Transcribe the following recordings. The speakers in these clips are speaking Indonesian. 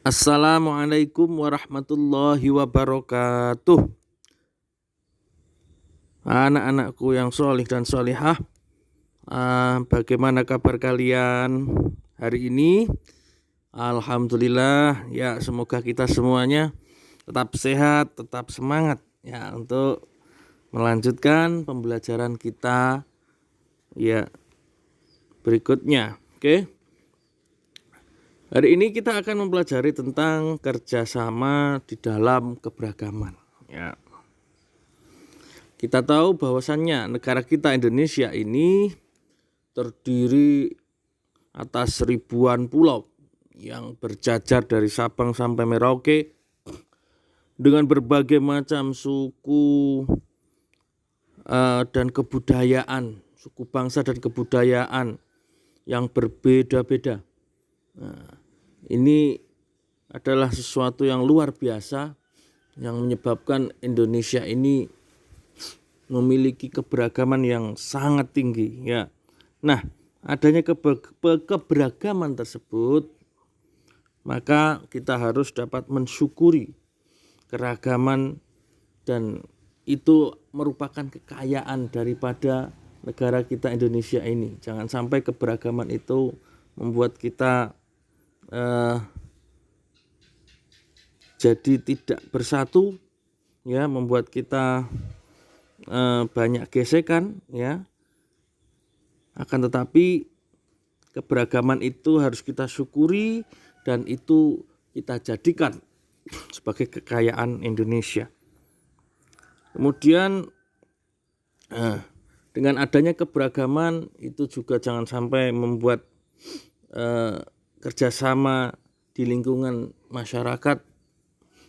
Assalamualaikum warahmatullahi wabarakatuh. Anak-anakku yang solih dan solihah, bagaimana kabar kalian hari ini? Alhamdulillah ya, semoga kita semuanya tetap sehat, tetap semangat ya untuk melanjutkan pembelajaran kita ya berikutnya. Oke. Hari ini kita akan mempelajari tentang kerjasama di dalam keberagaman. Ya. Kita tahu bahwasannya negara kita Indonesia ini terdiri atas ribuan pulau yang berjajar dari Sabang sampai Merauke dengan berbagai macam suku dan kebudayaan, suku bangsa dan kebudayaan yang berbeda-beda. Nah, ini adalah sesuatu yang luar biasa yang menyebabkan Indonesia ini memiliki keberagaman yang sangat tinggi ya. Nah, adanya keberagaman tersebut, maka kita harus dapat mensyukuri keragaman, dan itu merupakan kekayaan daripada negara kita Indonesia ini. Jangan sampai keberagaman itu membuat kita jadi tidak bersatu ya, membuat kita banyak gesekan ya. Akan tetapi keberagaman itu harus kita syukuri dan itu kita jadikan sebagai kekayaan Indonesia. Kemudian dengan adanya keberagaman itu juga jangan sampai membuat kerjasama di lingkungan masyarakat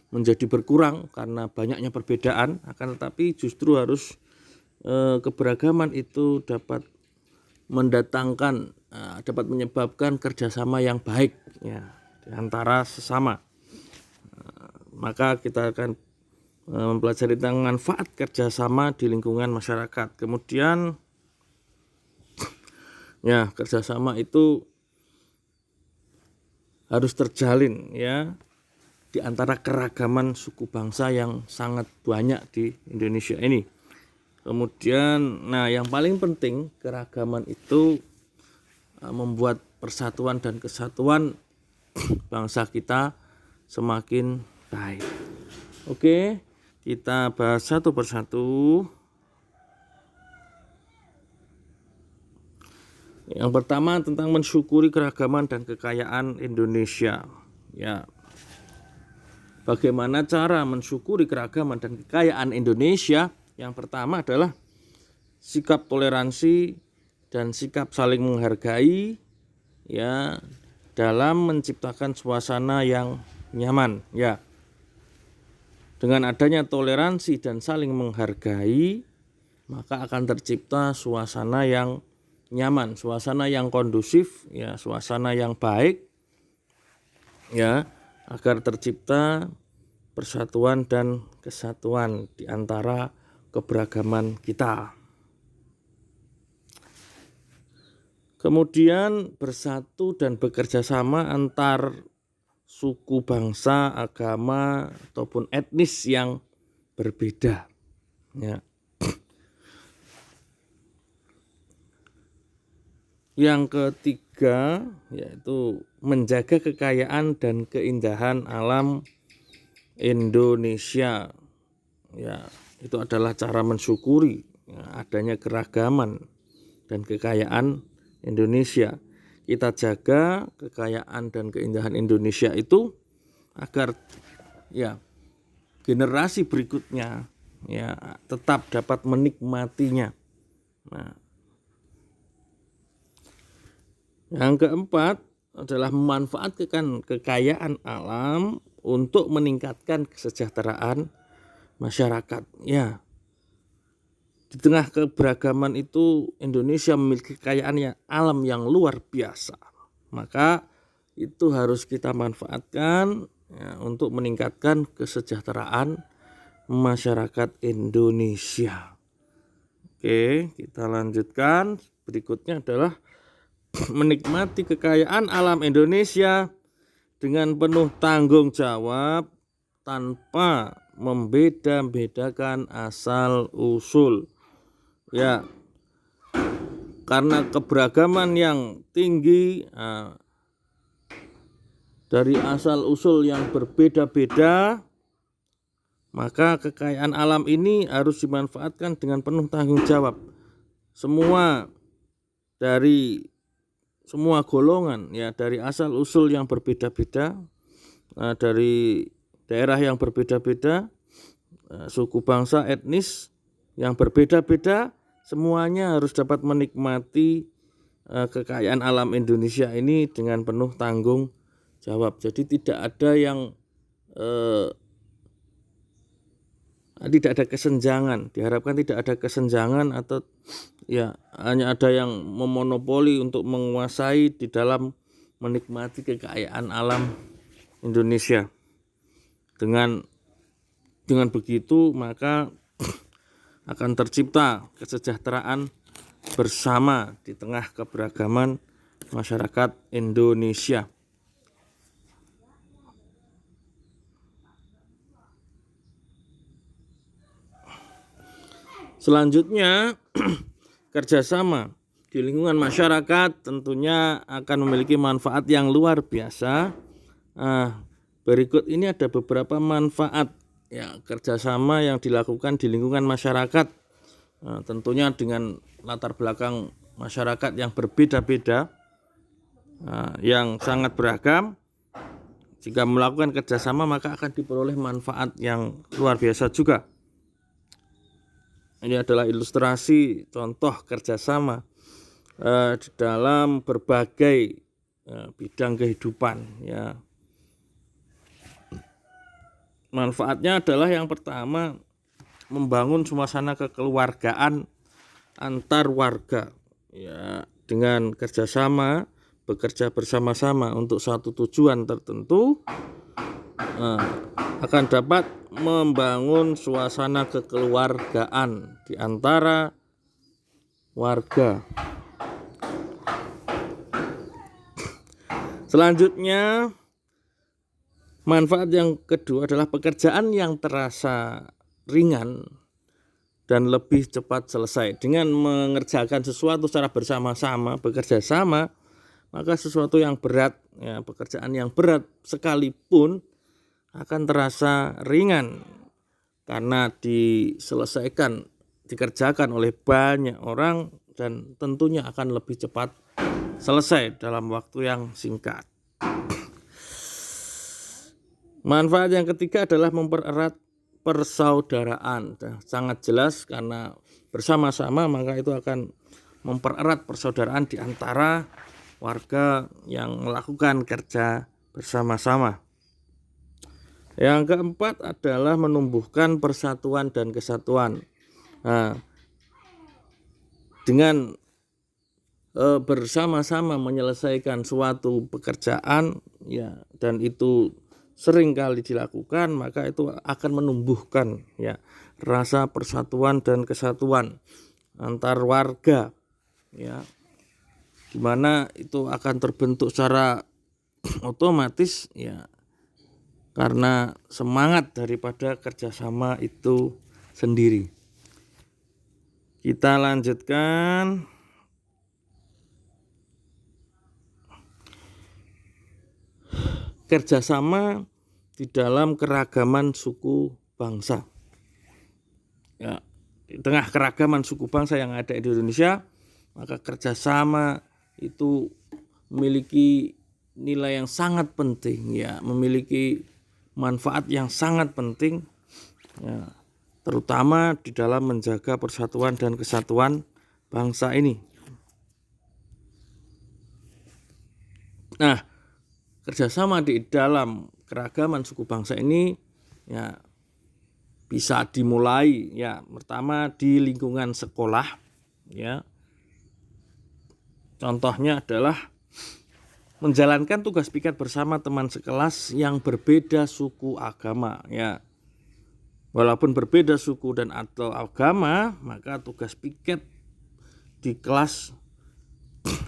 menjadi berkurang karena banyaknya perbedaan. Akan tetapi justru harus keberagaman itu dapat mendatangkan, dapat menyebabkan kerjasama yang baik ya di antara sesama. Maka kita akan mempelajari tentang manfaat kerjasama di lingkungan masyarakat. Kemudian ya, kerjasama itu harus terjalin ya di antara keragaman suku bangsa yang sangat banyak di Indonesia ini. Kemudian yang paling penting, keragaman itu membuat persatuan dan kesatuan bangsa kita semakin baik. Oke, kita bahas satu persatu. Yang pertama tentang mensyukuri keragaman dan kekayaan Indonesia. Ya. Bagaimana cara mensyukuri keragaman dan kekayaan Indonesia? Yang pertama adalah sikap toleransi dan sikap saling menghargai ya dalam menciptakan suasana yang nyaman ya. Dengan adanya toleransi dan saling menghargai, maka akan tercipta suasana yang nyaman, suasana yang kondusif ya, suasana yang baik ya, agar tercipta persatuan dan kesatuan di antara keberagaman kita. Kemudian bersatu dan bekerja sama antar suku, bangsa, agama ataupun etnis yang berbeda ya. Yang ketiga yaitu menjaga kekayaan dan keindahan alam Indonesia ya. Itu adalah cara mensyukuri ya, adanya keragaman dan kekayaan Indonesia. Kita jaga kekayaan dan keindahan Indonesia itu agar ya generasi berikutnya ya tetap dapat menikmatinya. Nah, yang keempat adalah memanfaatkan kekayaan alam untuk meningkatkan kesejahteraan masyarakat ya. Di tengah keberagaman itu Indonesia memiliki kekayaan alam yang luar biasa. Maka itu harus kita manfaatkan ya, untuk meningkatkan kesejahteraan masyarakat Indonesia. Oke, kita lanjutkan. Berikutnya adalah menikmati kekayaan alam Indonesia dengan penuh tanggung jawab tanpa membeda-bedakan asal usul. Ya, karena keberagaman yang tinggi dari asal usul yang berbeda-beda, maka kekayaan alam ini harus dimanfaatkan dengan penuh tanggung jawab. Semua golongan, ya, dari asal usul yang berbeda-beda, dari daerah yang berbeda-beda, suku bangsa etnis yang berbeda-beda, semuanya harus dapat menikmati kekayaan alam Indonesia ini dengan penuh tanggung jawab. Jadi tidak ada yang tidak ada kesenjangan. Diharapkan tidak ada kesenjangan atau ya hanya ada yang memonopoli untuk menguasai di dalam menikmati kekayaan alam Indonesia. Dengan begitu maka akan tercipta kesejahteraan bersama di tengah keberagaman masyarakat Indonesia. Selanjutnya, kerjasama di lingkungan masyarakat tentunya akan memiliki manfaat yang luar biasa. Berikut ini ada beberapa manfaat, ya, kerjasama yang dilakukan di lingkungan masyarakat, tentunya dengan latar belakang masyarakat yang berbeda-beda, yang sangat beragam. Jika melakukan kerjasama maka akan diperoleh manfaat yang luar biasa juga. Ini adalah ilustrasi contoh kerjasama di dalam berbagai bidang kehidupan, ya. Manfaatnya adalah yang pertama, membangun suasana kekeluargaan antar warga, ya, dengan kerjasama, bekerja bersama-sama untuk satu tujuan tertentu, akan dapat membangun suasana kekeluargaan di antara warga. Selanjutnya, manfaat yang kedua adalah pekerjaan yang terasa ringan dan lebih cepat selesai. Dengan mengerjakan sesuatu secara bersama-sama, bekerja sama, maka sesuatu yang berat, ya, pekerjaan yang berat sekalipun akan terasa ringan karena dikerjakan oleh banyak orang dan tentunya akan lebih cepat selesai dalam waktu yang singkat. Manfaat yang ketiga adalah mempererat persaudaraan. Sangat jelas karena bersama-sama maka itu akan mempererat persaudaraan di antara warga yang melakukan kerja bersama-sama. Yang keempat adalah menumbuhkan persatuan dan kesatuan. Dengan bersama-sama menyelesaikan suatu pekerjaan, ya, dan itu sering kali dilakukan, maka itu akan menumbuhkan, ya, rasa persatuan dan kesatuan antar warga, ya, dimana itu akan terbentuk secara otomatis, ya, karena semangat daripada kerjasama itu sendiri. Kita lanjutkan. Kerjasama di dalam keragaman suku bangsa. Ya, di tengah keragaman suku bangsa yang ada di Indonesia, maka kerjasama itu memiliki nilai yang sangat penting, ya, memiliki manfaat yang sangat penting, ya, terutama di dalam menjaga persatuan dan kesatuan bangsa ini. Nah, kerjasama di dalam keragaman suku bangsa ini, ya, bisa dimulai, ya, pertama di lingkungan sekolah, ya. Contohnya adalah menjalankan tugas piket bersama teman sekelas yang berbeda suku agama, ya. Walaupun berbeda suku dan atau agama, maka tugas piket di kelas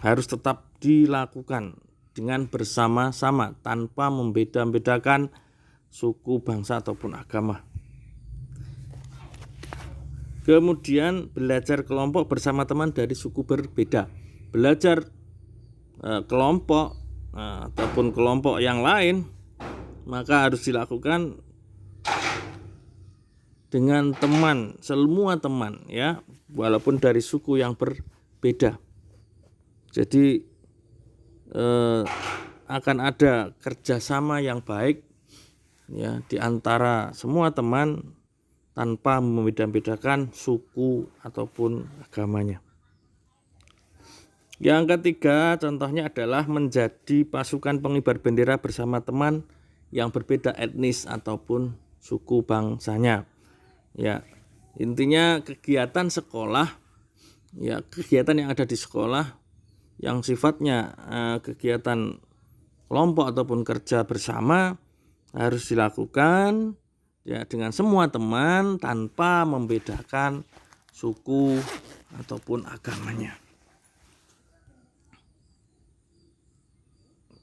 harus tetap dilakukan dengan bersama-sama tanpa membeda-bedakan suku, bangsa ataupun agama. Kemudian belajar kelompok bersama teman dari suku berbeda. Belajar kelompok ataupun kelompok yang lain maka harus dilakukan dengan teman, semua teman ya, walaupun dari suku yang berbeda. Jadi akan ada kerjasama yang baik ya di antara semua teman tanpa membeda-bedakan suku ataupun agamanya. Yang ketiga contohnya adalah menjadi pasukan pengibar bendera bersama teman yang berbeda etnis ataupun suku bangsanya. Ya, intinya kegiatan sekolah, ya kegiatan yang ada di sekolah yang sifatnya kegiatan kelompok ataupun kerja bersama harus dilakukan ya dengan semua teman tanpa membedakan suku ataupun agamanya.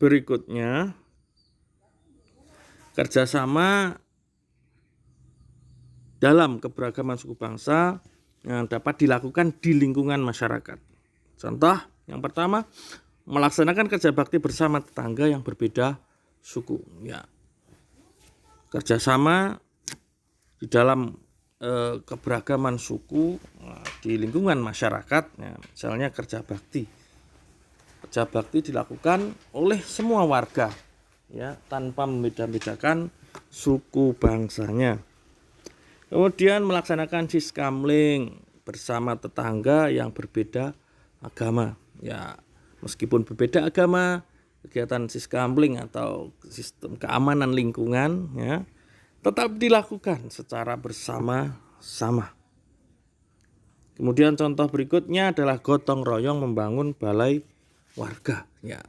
Berikutnya, kerjasama dalam keberagaman suku bangsa yang dapat dilakukan di lingkungan masyarakat. Contoh yang pertama, melaksanakan kerja bakti bersama tetangga yang berbeda suku. Ya, kerjasama di dalam keberagaman suku di lingkungan masyarakat. Ya, misalnya kerja bakti. Kerja bakti dilakukan oleh semua warga, ya, tanpa membeda-bedakan suku bangsanya. Kemudian melaksanakan siskamling bersama tetangga yang berbeda agama. Ya, meskipun berbeda agama, kegiatan siskamling atau sistem keamanan lingkungan ya tetap dilakukan secara bersama-sama. Kemudian contoh berikutnya adalah gotong royong membangun balai warga. Ya,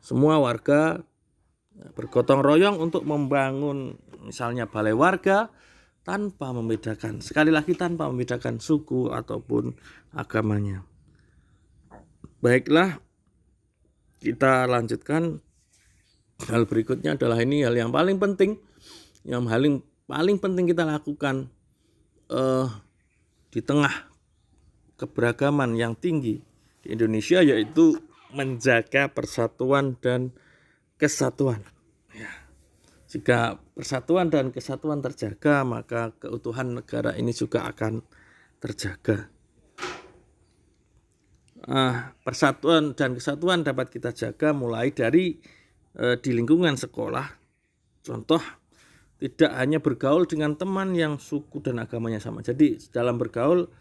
semua warga bergotong royong untuk membangun misalnya balai warga tanpa membedakan, sekali lagi tanpa membedakan suku ataupun agamanya. Baiklah, kita lanjutkan. Hal berikutnya adalah ini hal yang paling penting, yang paling penting kita lakukan di tengah keberagaman yang tinggi di Indonesia, yaitu menjaga persatuan dan kesatuan. Ya. Jika persatuan dan kesatuan terjaga, maka keutuhan negara ini juga akan terjaga. Persatuan dan kesatuan dapat kita jaga mulai dari di lingkungan sekolah. Contoh, tidak hanya bergaul dengan teman yang suku dan agamanya sama. Jadi dalam bergaul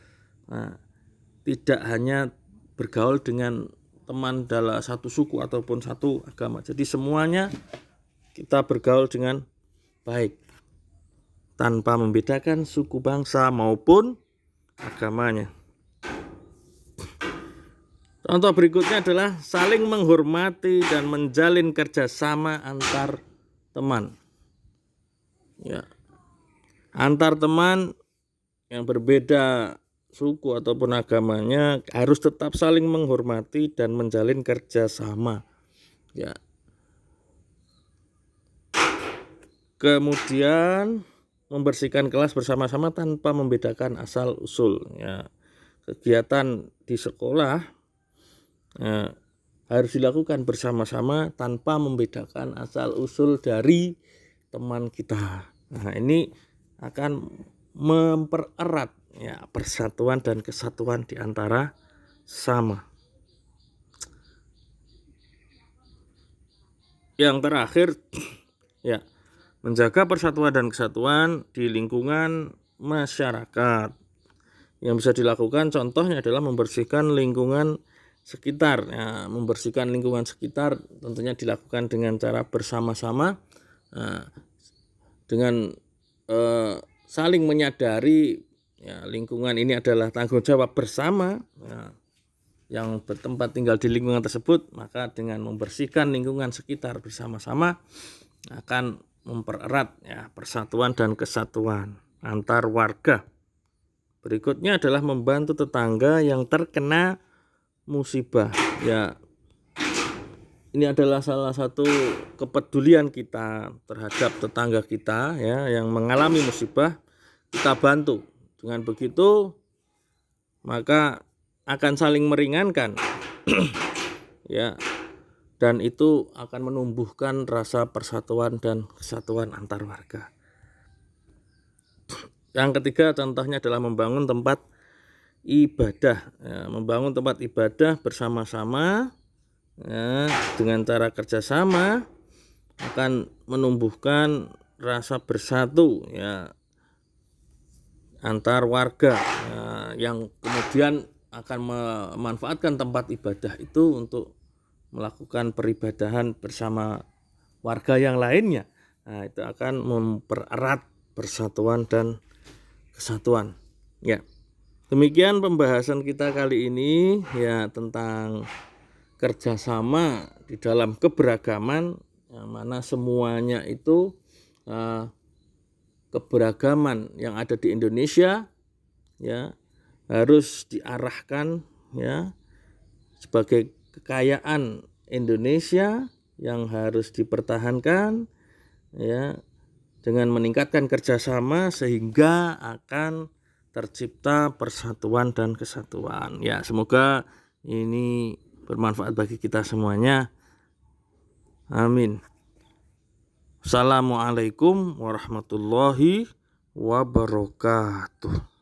tidak hanya bergaul dengan teman dalam satu suku ataupun satu agama. Jadi semuanya kita bergaul dengan baik tanpa membedakan suku bangsa maupun agamanya. Contoh berikutnya adalah saling menghormati dan menjalin kerjasama antar teman. Ya, antar teman yang berbeda suku ataupun agamanya harus tetap saling menghormati dan menjalin kerjasama. Ya. Kemudian membersihkan kelas bersama-sama tanpa membedakan asal usul. Ya, kegiatan di sekolah harus dilakukan bersama-sama tanpa membedakan asal usul dari teman kita. Nah, ini akan mempererat ya persatuan dan kesatuan di antara sama. Yang terakhir ya, menjaga persatuan dan kesatuan di lingkungan masyarakat. Yang bisa dilakukan contohnya adalah membersihkan lingkungan sekitar. Ya, membersihkan lingkungan sekitar tentunya dilakukan dengan cara bersama-sama, dengan saling menyadari ya, lingkungan ini adalah tanggung jawab bersama ya, yang bertempat tinggal di lingkungan tersebut. Maka dengan membersihkan lingkungan sekitar bersama-sama akan mempererat ya persatuan dan kesatuan antar warga. Berikutnya adalah membantu tetangga yang terkena musibah. Ya, ini adalah salah satu kepedulian kita terhadap tetangga kita ya yang mengalami musibah, kita bantu. Dengan begitu maka akan saling meringankan ya, dan itu akan menumbuhkan rasa persatuan dan kesatuan antar warga. Yang ketiga contohnya adalah membangun tempat ibadah ya, membangun tempat ibadah bersama-sama ya, dengan cara kerjasama akan menumbuhkan rasa bersatu ya antar warga ya, yang kemudian akan memanfaatkan tempat ibadah itu untuk melakukan peribadahan bersama warga yang lainnya. Nah, itu akan mempererat persatuan dan kesatuan. Ya, demikian pembahasan kita kali ini ya tentang kerjasama di dalam keberagaman, yang mana semuanya itu keberagaman yang ada di Indonesia ya harus diarahkan ya sebagai kekayaan Indonesia yang harus dipertahankan ya dengan meningkatkan kerjasama sehingga akan tercipta persatuan dan kesatuan. Ya, semoga ini bermanfaat bagi kita semuanya. Amin. Assalamualaikum warahmatullahi wabarakatuh.